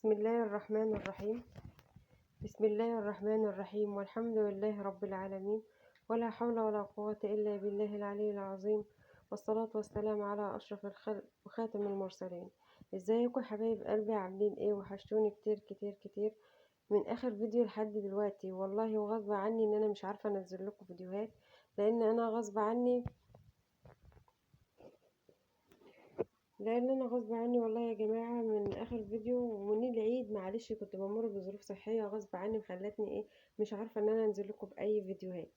بسم الله الرحمن الرحيم. بسم الله الرحمن الرحيم، والحمد لله رب العالمين، ولا حول ولا قوة إلا بالله العلي العظيم، والصلاة والسلام على أشرف الخلق وخاتم المرسلين. ازيكم حبايب قلبي؟ عاملين ايه؟ وحشتوني كتير كتير كتير من اخر فيديو لحد دلوقتي. والله وغصب عني ان انا مش عارفة انزل لكم فيديوهات، لان انا غصب عني والله يا جماعة. من اخر فيديو ومن العيد معلش كنت بمر بظروف صحية غصب عني مخلتني ايه، مش عارفة ان انا انزل لكم باي فيديوهات.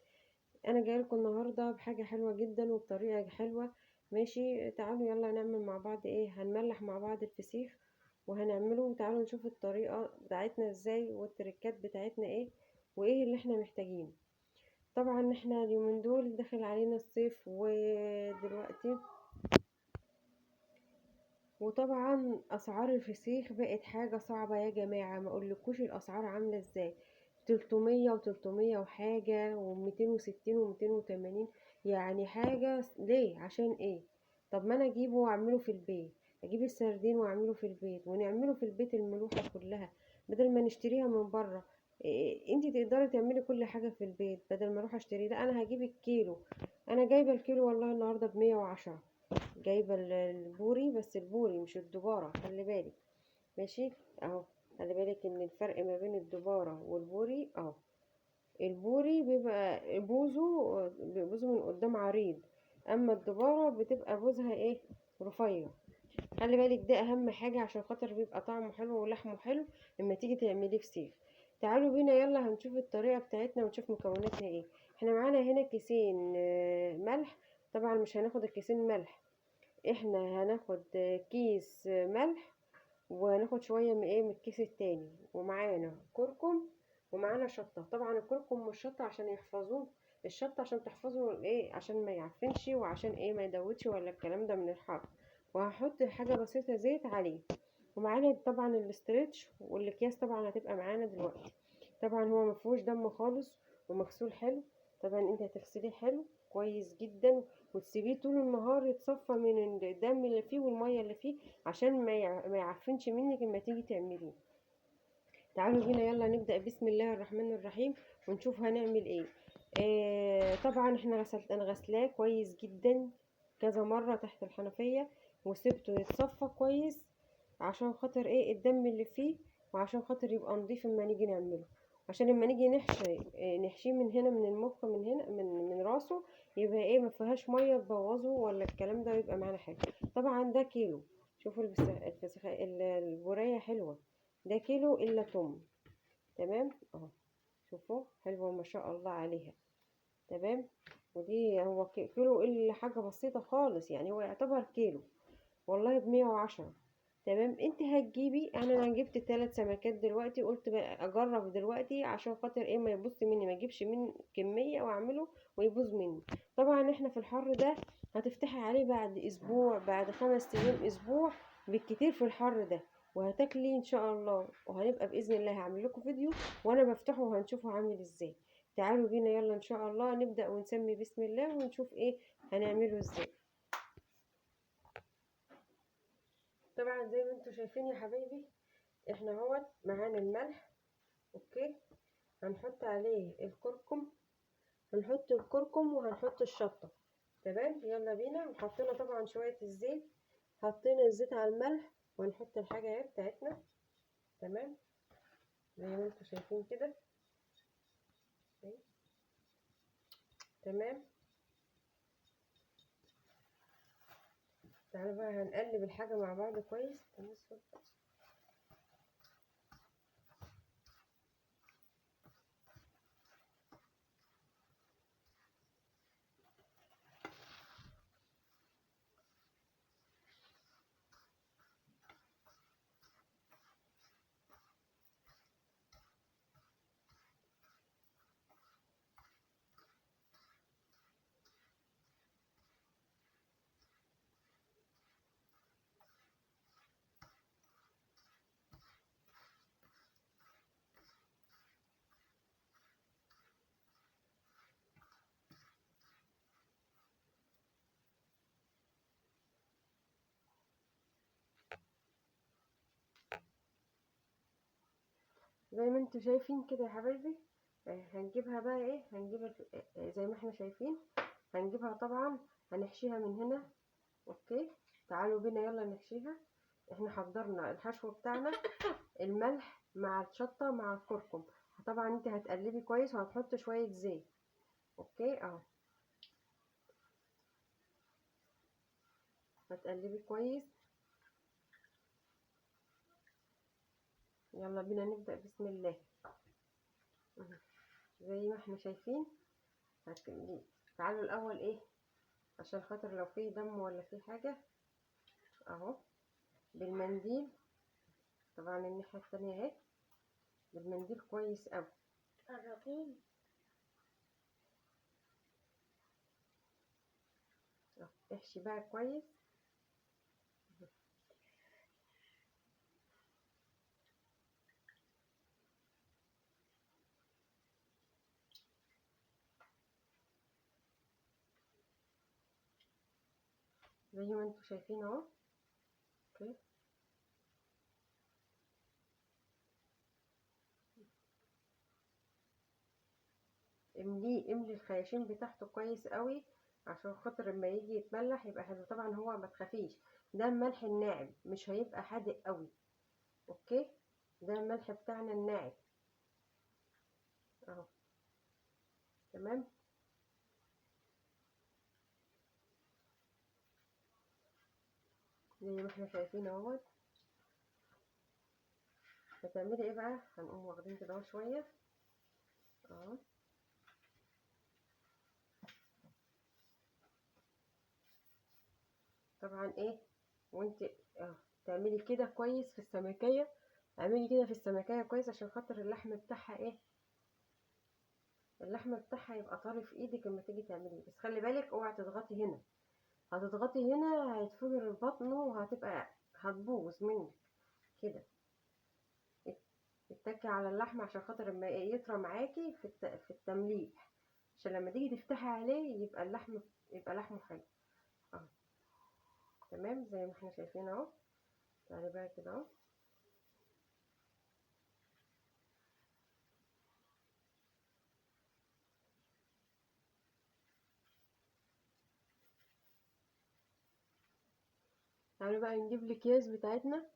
انا جاي لكم النهاردة بحاجة حلوة جدا وبطريقة حلوة. ماشي، تعالوا يلا نعمل مع بعض ايه، هنملح مع بعض الفسيخ وهنعمله. تعالوا نشوف الطريقة بتاعتنا ازاي والتركات بتاعتنا ايه وايه اللي احنا محتاجينه. طبعا احنا اليومين دول داخل علينا الصيف ودلوقتي، وطبعا اسعار الفسيخ بقت حاجة صعبة يا جماعة. ما اقولكوش الاسعار عاملة ازاي، 300 و300 وحاجة و260 و280، يعني حاجة ليه؟ عشان ايه؟ طب ما انا اجيبه واعمله في البيت، اجيب السردين واعمله في البيت ونعمله في البيت الملوحة كلها بدل ما نشتريها من بره. إيه انتي تقدري تعملي كل حاجة في البيت بدل ما اروح اشتري؟ لا، انا هجيب الكيلو. انا جايبة الكيلو والله النهاردة ب110. جايبه البوري، بس البوري مش الدبارة، خلي بالك. ماشي اهو، خلي بالك ان الفرق ما بين الدبارة والبوري اهو. البوري بيبقى بوزه من قدام عريض، اما الدبارة بتبقى بوزها ايه، رفيع. خلي بالك ده اهم حاجة عشان خاطر بيبقى طعمه حلو ولحمه حلو لما تيجي تعمليه فسيخ. تعالوا بينا يلا هنشوف الطريقة بتاعتنا ونشوف مكوناتنا ايه. احنا معانا هنا كيسين ملح. طبعا مش هناخد الكيسين ملح، احنا هناخد كيس ملح وهناخد شوية من ايه، من الكيس التاني. ومعانا كركم ومعانا شطة. طبعا الكركم والشطة عشان يحفظوه، الشطة عشان تحفظه ايه، عشان ما يعفنش وعشان ايه ما يدوتش ولا الكلام ده من الحر. وهحط حاجة بسيطة زيت عليه. ومعانا طبعا الاسترتش والاكياس طبعا هتبقى معانا دلوقتي. طبعا هو مفهوش دم خالص ومغسول حلو. طبعا انت هتغسليه حلو كويس جدا وتسيبيه طول النهار يتصفى من الدم اللي فيه والميه اللي فيه عشان ما يعفنش منك لما تيجي تعمليه. تعالوا بينا يلا نبدأ. بسم الله الرحمن الرحيم ونشوف هنعمل ايه. طبعا انا غسلاه كويس جدا كذا مرة تحت الحنفية وسبته يتصفى كويس عشان خاطر ايه الدم اللي فيه، وعشان خاطر يبقى نضيف اما نيجي نعمله. عشان لما نيجي نحشيه من هنا من المخ من هنا من راسه، يبقى ايه ما فيهاش ميه تبوظه ولا الكلام ده، يبقى معانا حاجه. طبعا ده كيلو. شوفوا البوريه حلوه. ده كيلو الا توم. تمام اهو، شوفوا حلوه ما شاء الله عليها. تمام. ودي هو كيلو الا حاجه بسيطه خالص، يعني هو يعتبر كيلو والله ب110. تمام. انت هتجيبي، انا جبت 3 سمكات دلوقتي، قلت بقى اجرب دلوقتي عشان خاطر ايه ما يبص مني، ما اجيبش من كميه واعمله ويبوظ مني. طبعا احنا في الحر ده هتفتحي عليه بعد اسبوع، بعد 5 ايام، اسبوع بالكتير في الحر ده، وهتاكلي ان شاء الله. وهنبقى باذن الله هعمل لكم فيديو وانا بفتحه وهنشوفه عامل ازاي. تعالوا بينا يلا ان شاء الله نبدا ونسمي بسم الله ونشوف ايه هنعمله ازاي. طبعا زي ما انتم شايفين يا حبايبي، احنا اهوت معانا الملح. اوكي، هنحط عليه الكركم، هنحط الكركم وهنحط الشطة. تمام، يلا بينا. وحطينا طبعا شوية الزيت، حطينا الزيت على الملح وهنحط الحاجة اهي بتاعتنا. تمام، زي ما انتم شايفين كده. تمام. تعالوا بقى هنقلب الحاجة مع بعض كويس. زي ما انتوا شايفين كده يا حبايبي. هنجيبها بقى ايه، هنجيب زي ما احنا شايفين، هنجيبها طبعا، هنحشيها من هنا. اوكي، تعالوا بينا يلا نحشيها. احنا حضرنا الحشو بتاعنا، الملح مع الشطة مع الكركم. طبعا انت هتقلبي كويس وهتحطي شوية زيت. اوكي اهو، هتقلبي كويس. يلا بينا نبدأ، بسم الله. زي ما احنا شايفين، تعالوا الاول ايه، عشان خاطر لو فيه دم ولا فيه حاجة اهو، بالمنديل. طبعا الناحية التانية اهي، بالمنديل كويس اوي. قربين احشي بقى كويس. زي ما انتوا شايفين اهو. اوكي، املي الخياشيم بتاعته كويس قوي، عشان خاطر لما يجي يتملح يبقى حلو. طبعا هو ما تخافيش، ده الملح الناعم، مش هيبقى حادق قوي. اوكي، ده الملح بتاعنا الناعم اهو. تمام، زي ما احنا شايفين اهوت. هتعملي ايه بقى، هنقوم واخدين كده شويه اهو. طبعا ايه، وانت تعملي كده كويس في السمكية. اعملي كده في السمكية كويس، عشان خاطر اللحم بتاعها ايه، اللحم بتاعها يبقى طري في ايدك لما تيجي تعمليه. بس خلي بالك اوعي تضغطي هنا، هتضغطي هنا هيتفجر البطن وهتبقى هتبوظ منك كده. اتكي على اللحم عشان خاطر لما يطرى معاكي في التمليح، عشان لما تيجي تفتحي عليه يبقى اللحم، يبقى لحمه حلو اهو. تمام، زي ما احنا شايفين اهو. تعالي بقى كده اهو. تعالوا بقى نجيب الاكياس بتاعتنا.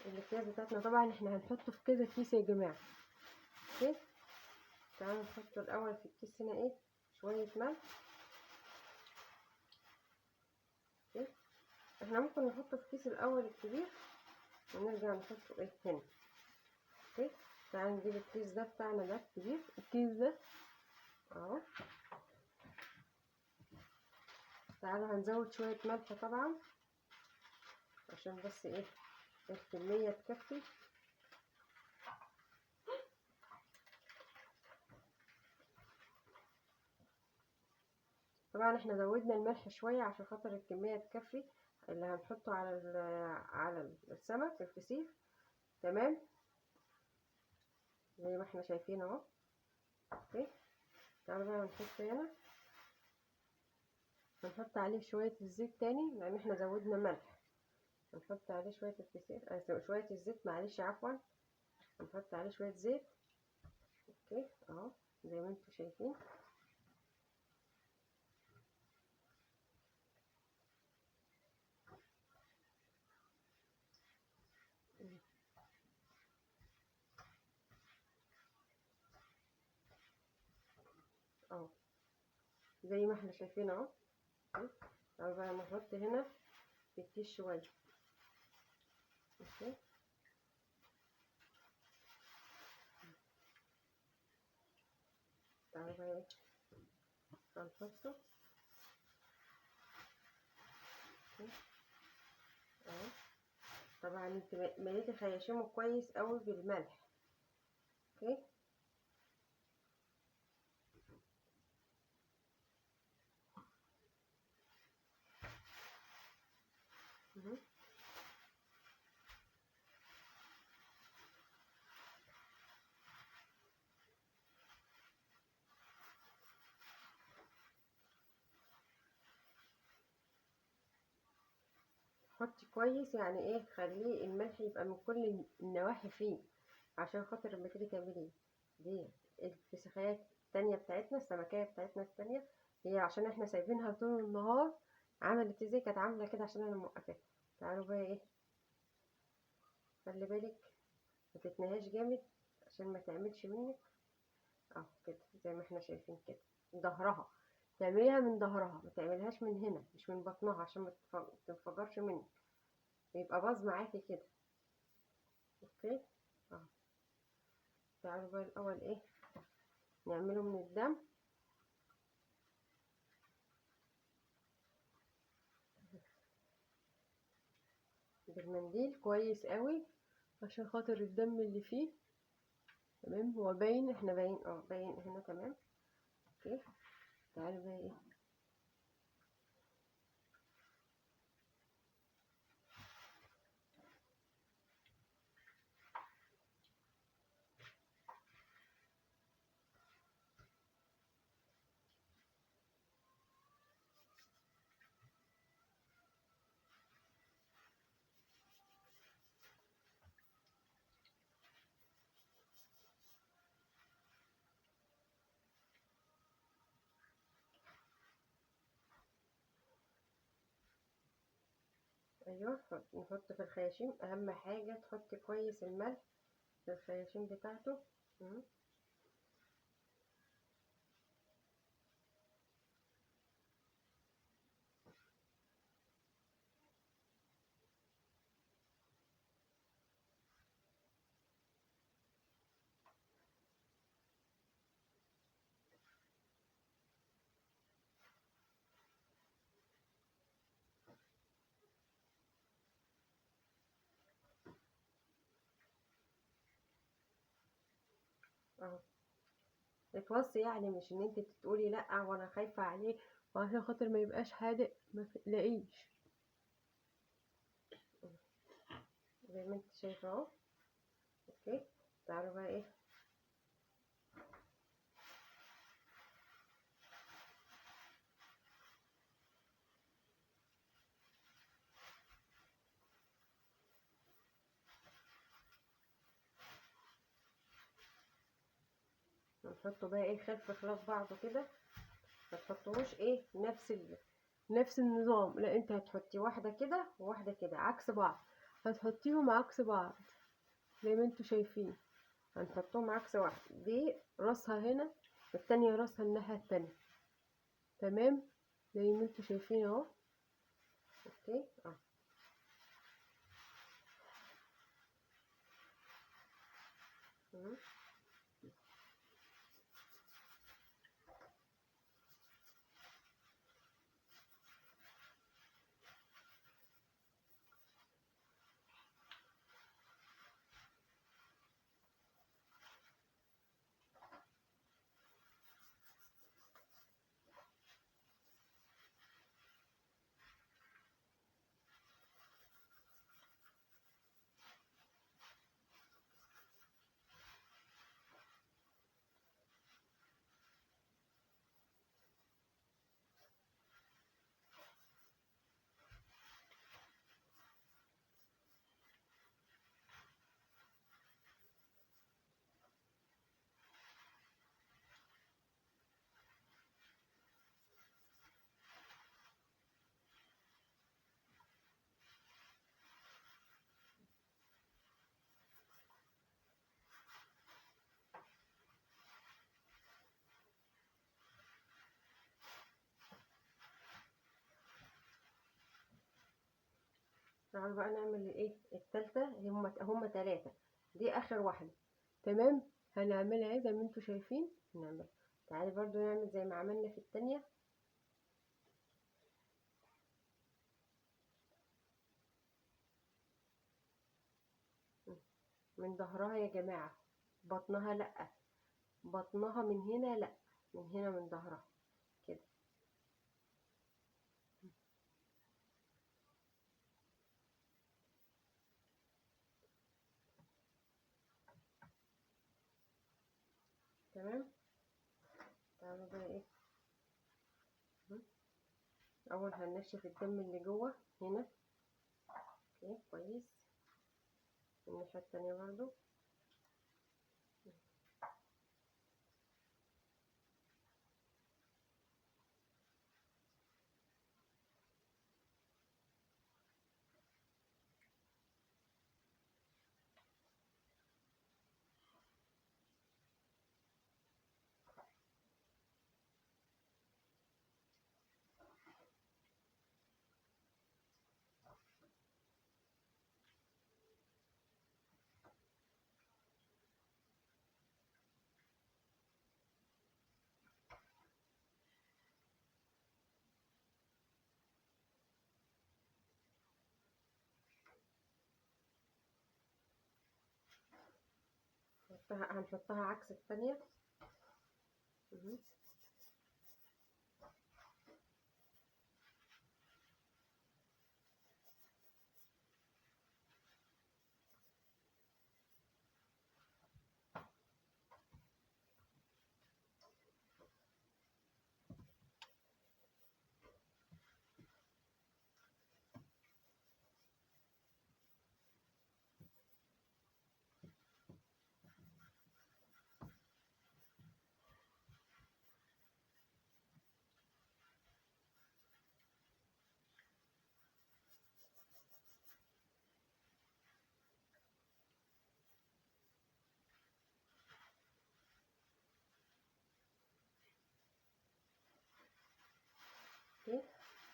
الاكياس بتاعتنا طبعا احنا هنحطه في كذا كيس يا جماعه. اوكي، تعالوا نحط الاول في الكيس هنا ايه، شويه ملح. اوكي، احنا ممكن نحطه في الكيس الاول الكبير، ونرجع نحطه ايه هنا. اوكي، تعالوا نجيب الكيس ده بتاعنا، ده الكبير، الكيس ده اهو. تعالوا هنزود شويه ملح طبعا، عشان بس ايه الكميه تكفي. طبعا احنا زودنا الملح شويه عشان خاطر الكميه تكفي اللي هنحطه على السمك الفسيخ. تمام، زي ما احنا شايفين اهو. اوكي، تعالوا بقى نحط هنا، هنحط عليه شوية الزيت تاني لان احنا زودنا ملح. هنحط عليه شوية الفسيخ، شوية الزيت، معلش عفوا. هنحط عليه شوية زيت. اوكي اهو، زي ما انتم شايفين. اهو، زي ما احنا شايفين اهو. تعالوا بقى نحط هنا في الكيس شوية. اوكي، تعالوا بقى ايه، هنحطه اهو. طبعا انت مليتي خياشيمه كويس قوي بالملح. اوكي، حطي كويس، يعني ايه، خليه الملح يبقى من كل النواحي فيه، عشان خاطر لما تيجي تعملي دي الفسيخات التانية بتاعتنا، السمكية بتاعتنا التانية، هي عشان احنا سايبينها طول النهار عملت ازاي، كانت عاملة كده عشان انا موقفاها. تعالوا بقى ايه، خلي بالك ما تتنهاش جامد عشان ما تعملش منك. اهو كده زي ما احنا شايفين كده، ظهرها تعمليها من ظهرها، ما تعملهاش من هنا، مش من بطنها، عشان ما تنفجرش منك، يبقى باظ معاكي كده. اوكي. اهو. تعالوا بقى الاول ايه، نعمله من الدم بالمنديل كويس قوي، عشان خاطر الدم اللي فيه. تمام، هو باين، احنا باين، باين هنا، تمام. اوكي. تعالوا بقى ايه، ايوه، نحط في الخياشيم، اهم حاجه تحطي كويس الملح في الخياشيم بتاعته. مم. اهو، اتوصي يعني، مش ان انت تقولي لا وانا خايفه عليه، وعشان خاطر ما يبقاش حادق ما تقلقيش. زي ما انت شايفه اهو. اوكي. تعالوا بقى ايه، نحطه بقى ايه خلف خلاف بعضه كده، ما تحطوش ايه نفس النظام، لا انت هتحطي واحده كده وواحده كده عكس بعض، هتحطيهم عكس بعض زي ما انتوا شايفين، هنحطهم عكس بعض، دي راسها هنا والتانية راسها الناحية التانية. تمام، زي ما انتوا شايفين اهو. اوكي. مم. تعالوا بقى نعمل الايه التالتة، هما تلاتة، دي اخر واحدة. تمام، هنعملها ايه زي ما انتوا شايفين هنعملها. تعالي برضو نعمل زي ما عملنا في التانية. من ظهرها يا جماعة، بطنها لأ، بطنها من هنا لأ، من هنا من ظهرها كده. تمام. تعالوا بقى ايه، اول هننشف الدم اللي جوه هنا، اوكي كويس. الناحية التانية برضو. هنحطها عكس التانية. مهم. اوكي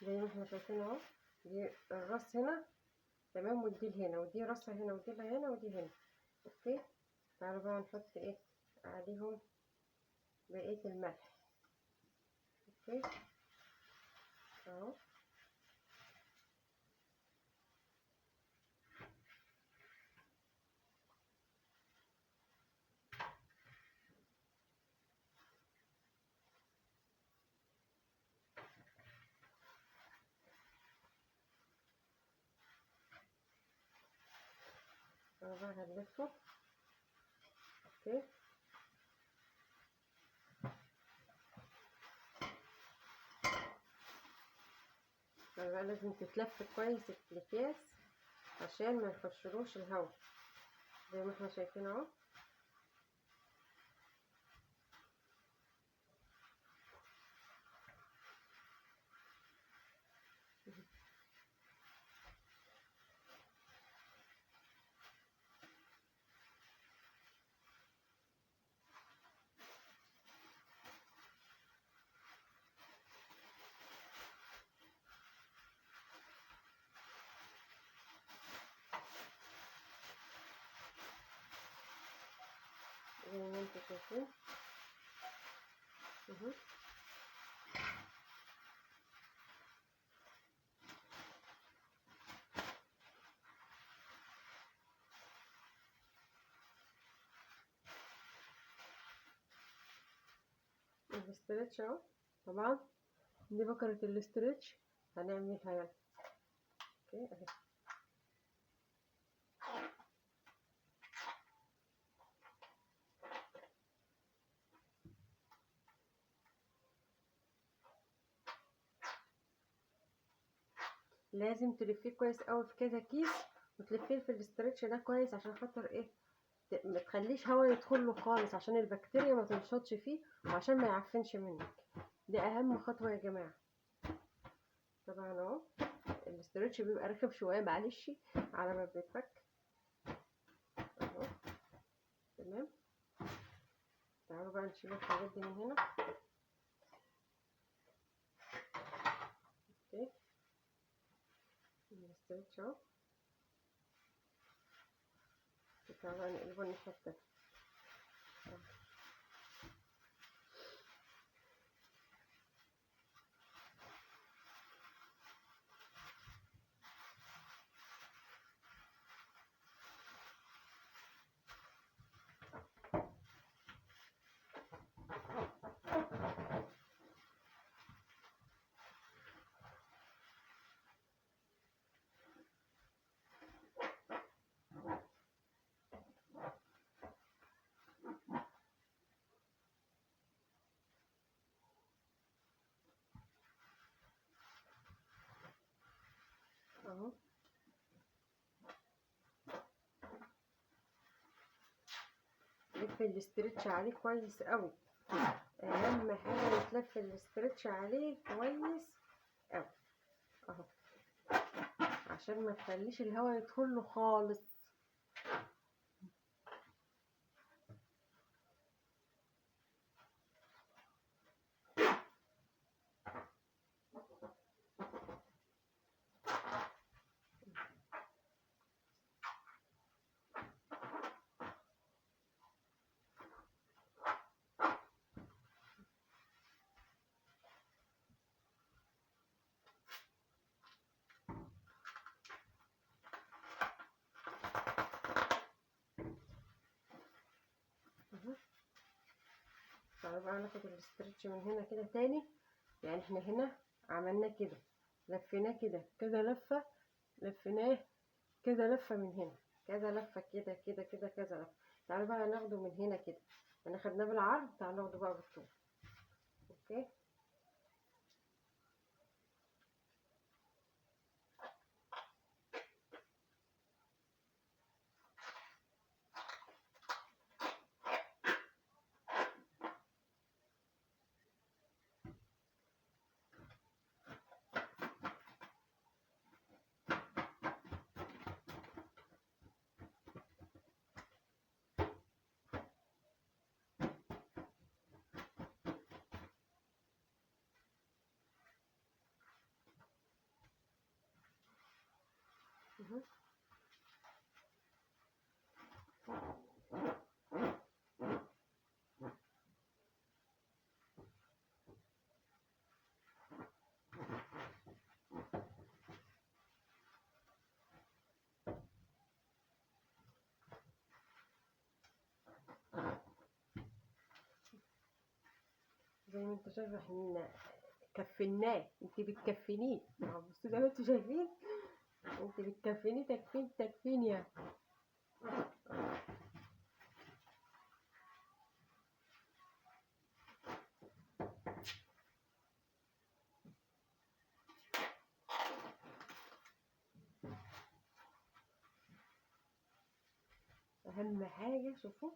زي ما احنا شايفين اهو، دي الراس هنا تمام، والديل هنا، ودي راسها هنا، وديلها هنا، ودي هنا. اوكي تعالوا بقى نحط ايه عليهم بقية الملح. اوكي اهو. انا بقى هلفه. اوكي بقى لازم تتلف كويس الاكياس عشان ما يخشلوش الهواء زي ما احنا شايفين اهو. زي ما انتوا شايفين. الاسترتش اهو. طبعا دي بكرة الاسترتش هنعملها يلا. اوكي اهي. لازم تلفيه كويس قوي في كذا كيس، وتلفيه في الاسترتش ده كويس عشان خاطر ايه، ما تخليش هوا يدخل له خالص عشان البكتيريا ما تنشطش فيه، وعشان ما يعفنش منك. دي اهم خطوة يا جماعة. طبعا اهو الاسترتش بيبقى رخم شوية معلش على ما بيتفك اهو. تمام. تعالوا بقى نشيل الحاجات دي من هنا. اوكي الاسترتش اهو. تعالوا بقى نقلبه الناحية التانية. اهو يتلف الاسترتش عليه كويس قوي. اهم حاجه يتلف الاسترتش عليه كويس قوي اهو، عشان ما تخليش الهواء يدخل له خالص. تعالوا بقى ناخد الاسترتش من هنا كده تاني. يعني احنا هنا عملنا كده، لفيناه كده كذا لفة، لفيناه كذا لفة من هنا، كذا لفة كده كده كده كذا لفة. تعالوا بقى ناخده من هنا كده، احنا خدناه بالعرض، تعالوا ناخده بقى بالطول. اوكي، زي ما انتوا شايفين احنا كفناه، انت بتكفنيه اهو، بصوا زي ما انتوا شايفين، انت بتكفنيه تكفين تكفين يعني. اهم حاجة شوفوا،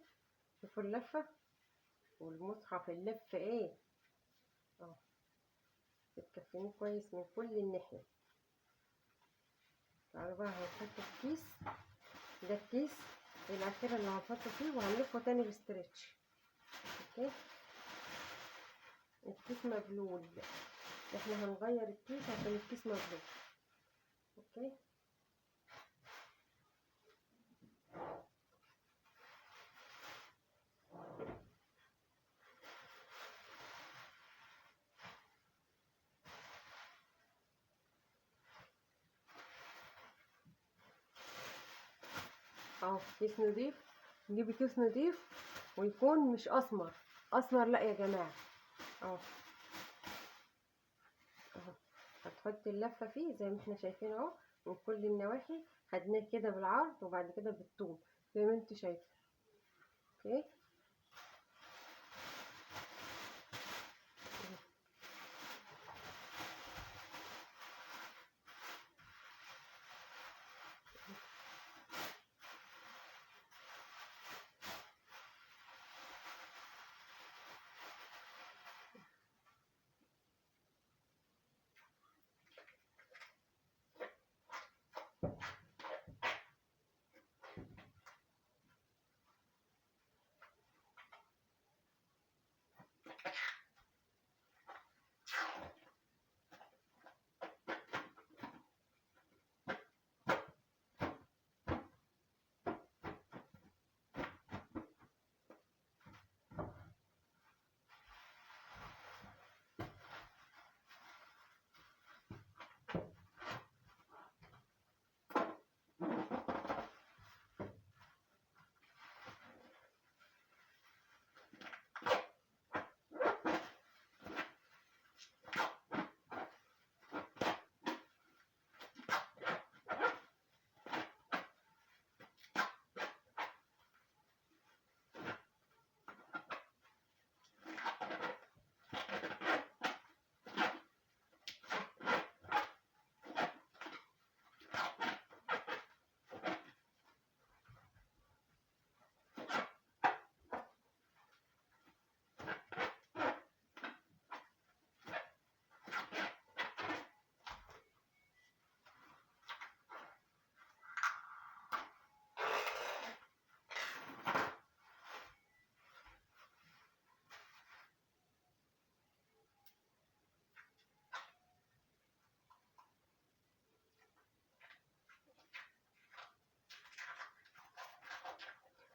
شوفوا اللفة والمصحف اللف ايه اهو، بتكفنيه كويس من كل الناحية. تعالوا بقى هنحط الكيس ده، الكيس الأخيرة اللي هنحطه فيه، وهنلفه تاني باسترتش. اوكي، الكيس مبلول، احنا هنغير الكيس عشان الكيس مبلول. اوكي، اهو كيس نضيف، نجيب كيس نضيف ويكون مش اسمر، اسمر لا يا جماعة اهو. اهو هتحطي اللفة فيه زي ما احنا شايفين اهو، من كل النواحي، خدناه كده بالعرض وبعد كده بالطول زي ما انتوا شايفين. اوكي،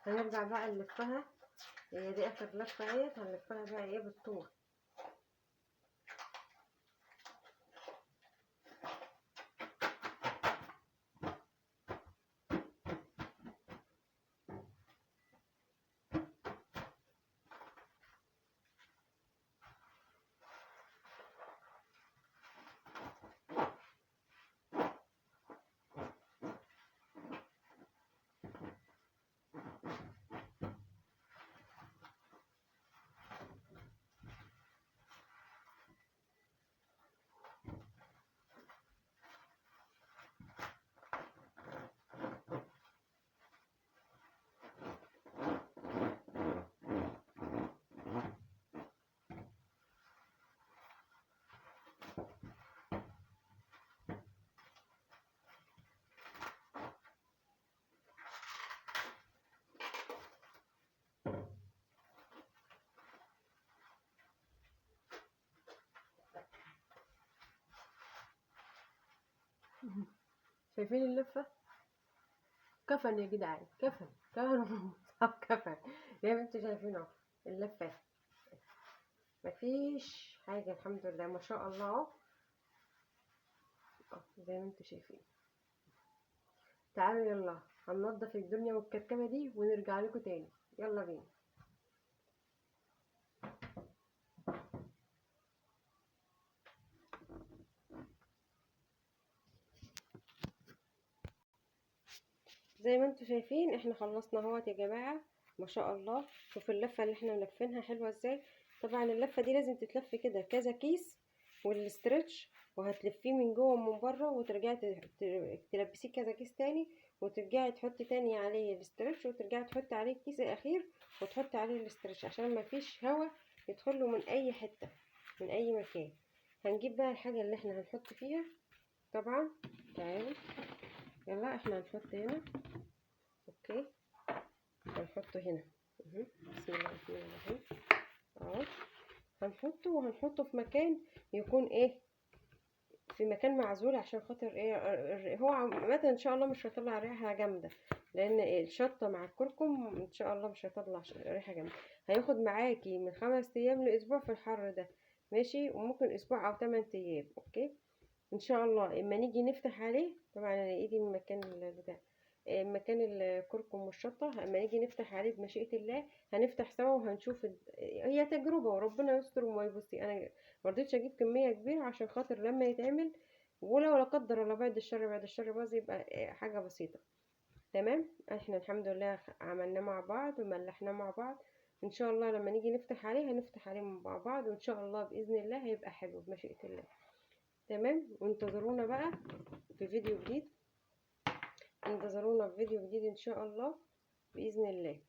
هنرجع بقى نلفها، هي دي اخر لفه اهيت، هنلفها بقى ايه بالطول. شايفين اللفه؟ كفن يا جدعان، كفن كفن كفن زي ما انتوا شايفين اهو اللفه، مفيش حاجه الحمد لله ما شاء الله اهو زي ما انتوا شايفين. تعالوا يلا هننضف الدنيا والكركبه دي ونرجع لكم تاني، يلا بينا. زي ما انتوا شايفين احنا خلصنا اهوت يا جماعه، ما شاء الله. شوفوا اللفه اللي احنا ملفينها حلوه ازاي. طبعا اللفه دي لازم تتلف كده كذا كيس، والاسترتش وهتلفيه من جوه ومن بره، وترجعي تلبسيه كذا كيس تاني، وترجعي تحطي تاني عليه الاسترتش، وترجعي تحطي عليه الكيس الاخير وتحطي عليه الاسترتش عشان ما فيش هوا يدخله من اي حته من اي مكان. هنجيب بقى الحاجه اللي احنا هنحط فيها. طبعا تعالوا يلا احنا هنحط هنا، اوكي هنحطه هنا. بسم الله الرحمن الرحيم اهو. هنحطه في مكان يكون ايه، في مكان معزول عشان خاطر ايه، هو عامة ان شاء الله مش هيطلع ريحة جامدة، لان الشطة مع الكركم ان شاء الله مش هيطلع ريحة جامدة. هياخد معاكي من 5 ايام لاسبوع في الحر ده، ماشي، وممكن اسبوع او 8 ايام، اوكي ان شاء الله. اما نيجي نفتح عليه، طبعا انا ايدي من مكان البتاع مكان الكركم والشطة، اما نيجي نفتح عليه بمشيئة الله هنفتح سوا وهنشوف هي تجربة وربنا يستر وما يبصي. انا مرضيتش اجيب كمية كبيرة عشان خاطر لما يتعمل، ولو لا قدر الله بعد الشر بعد الشر باظ يبقى حاجة بسيطة. تمام، احنا الحمد لله عملناه مع بعض وملحناه مع بعض. ان شاء الله لما نيجي نفتح عليه هنفتح عليه مع بعض، وان شاء الله باذن الله هيبقى حلو بمشيئة الله. تمام، وانتظرونا بقى في فيديو جديد، انتظرونا في فيديو جديد ان شاء الله باذن الله.